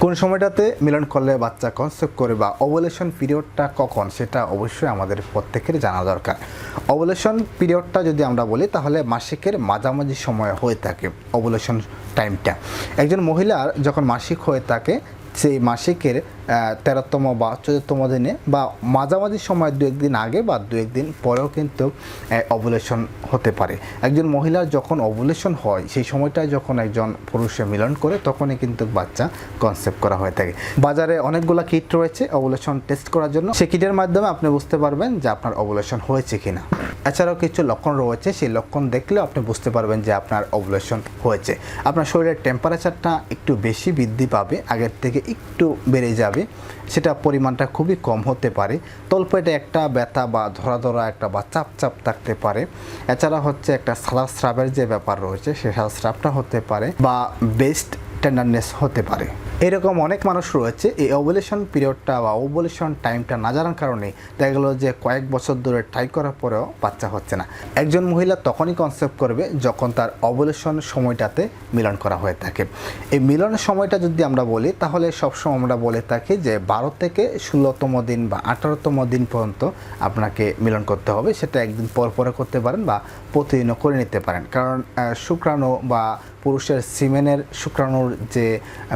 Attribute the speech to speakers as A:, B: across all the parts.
A: কোন সময়টাতে মিলন করলে বাচ্চা কনসেপ্ট করে বা ওভুলেশন পিরিয়ডটা কখন সেটা অবশ্যই আমাদের প্রত্যেকের জানা দরকার। ওভুলেশন পিরিয়ডটা যদি আমরা বলি তাহলে মাসিকের মাঝামাঝি সময় হয়ে থাকে ওভুলেশন টাইমটা। একজন মহিলার যখন মাসিক হয়ে থাকে সেই মাসিকের 13তম বা 14তম দিনে বা মাঝামাঝি সময় দু একদিন আগে বা দু একদিন পরেও কিন্তু ওভুলেশন হতে পারে। একজন মহিলার যখন ওভুলেশন হয় সেই সময়টায় যখন একজন পুরুষে মিলন করে তখনই কিন্তু বাচ্চা কনসেপ্ট করা হয়ে থাকে। বাজারে অনেকগুলো কিট রয়েছে ওভুলেশন টেস্ট করার জন্য, সেই কিটের মাধ্যমে আপনি বুঝতে পারবেন যে আপনার ওভুলেশন হয়েছে কিনা। এছাড়াও কিছু লক্ষণ রয়েছে, সেই লক্ষণ দেখলেও আপনি বুঝতে পারবেন যে আপনার ওভুলেশন হয়েছে। আপনার শরীরের টেম্পারেচারটা একটু বেশি বৃদ্ধি পাবে, আগের থেকে একটু বেড়ে যাবে, সেটা পরিমাণটা খুবই কম হতে পারে। তলপেটে একটা ব্যথা বা ধরা ধরা একটা বা চাপ চাপ থাকতে পারে। এছাড়া হচ্ছে একটা সাদা স্রাবের যে ব্যাপার রয়েছে সে সাদা স্রাবটা হতে পারে বা বেস্ট টেন্ডারনেস হতে পারে। এরকম অনেক মানুষ রয়েছে এই ওভুলেশন পিরিয়ডটা বা ওভুলেশন টাইমটা না জানার কারণে দেখা গেল যে কয়েক বছর ধরে ট্রাই করার পরেও বাচ্চা হচ্ছে না। একজন মহিলা তখনই কনসেপ্ট করবে যখন তার ওভুলেশন সময়টাতে মিলন করা হয়ে থাকে। এই মিলনের সময়টা যদি আমরা বলি তাহলে সবসময় আমরা বলে থাকি যে 12 থেকে 16তম দিন বা 18তম দিন পর্যন্ত আপনাকে মিলন করতে হবে। সেটা একদিন পর পরে করতে পারেন বা প্রতিদিনও করে নিতে পারেন, কারণ শুক্রাণু বা পুরুষের সিমেনের শুক্রাণুর যে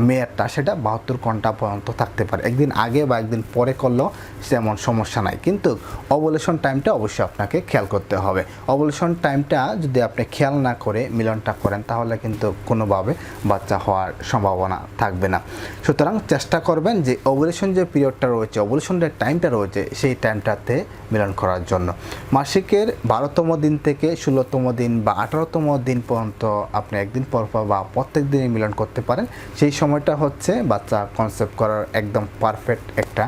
A: মেয়াদটা সেটা 72 ঘন্টা পর্যন্ত থাকতে পারে। একদিন আগে বা একদিন পরে করলেও তেমন সমস্যা নাই, কিন্তু ওভুলেশন টাইমটা অবশ্যই আপনাকে খেয়াল করতে হবে। ওভুলেশন টাইমটা যদি আপনি খেয়াল না করে মিলনটা করেন তাহলে কিন্তু কোনোভাবে বাচ্চা হওয়ার সম্ভাবনা থাকবে না। সুতরাং চেষ্টা করবেন যে ওভুলেশন যে পিরিয়ডটা রয়েছে, ওভুলেশনের টাইমটা রয়েছে সেই টাইমটাতে মিলন করার জন্য। মাসিকের 12তম দিন থেকে 16তম দিন বা 18তম দিন পর্যন্ত আপনি একদিন পর বা প্রত্যেক দিনই মিলন করতে পারেন। সেই সময়টা হচ্ছে বাচ্চা কনসেপ্ট করার একদম পারফেক্ট একটা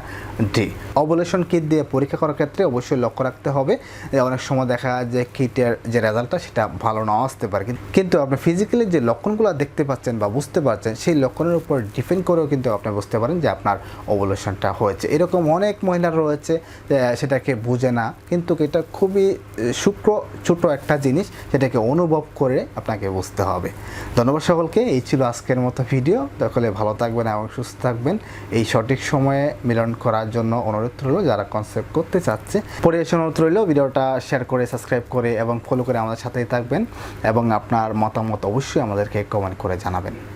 A: ডে। ওভুলেশন কিট দিয়ে পরীক্ষা করার ক্ষেত্রে অবশ্যই লক্ষ্য রাখতে হবে যে অনেক সময় দেখা যায় যে কিটের যে রেজাল্টটা সেটা ভালো নাও আসতে পারে, কিন্তু আপনি ফিজিক্যালি যে লক্ষণগুলো দেখতে পাচ্ছেন বা বুঝতে পারছেন সেই লক্ষণের উপর ডিপেন্ড করেও কিন্তু আপনি বুঝতে পারেন যে আপনার ওভুলেশনটা হয়েছে। এরকম অনেক মহিলা রয়েছে সেটাকে বুঝে না, কিন্তু এটা খুবই সূক্ষ্ম ছোট একটা জিনিস, সেটাকে অনুভব করে আপনাকে বুঝতে হবে। ধন্যবাদ সকলকে। এই ছিল আজকের মতো ভিডিও। সকলে ভালো থাকবেন এবং সুস্থ থাকবেন। এই সঠিক সময়ে মিলন করার জন্য অনুরোধ রইল যারা কনসেপ্ট করতে চাচ্ছে। পরিবেশন অনুরোধ রইল ভিডিওটা শেয়ার করে সাবস্ক্রাইব করে এবং ফলো করে আমাদের সাথেই থাকবেন এবং আপনার মতামত অবশ্যই আমাদেরকে কমেন্ট করে জানাবেন।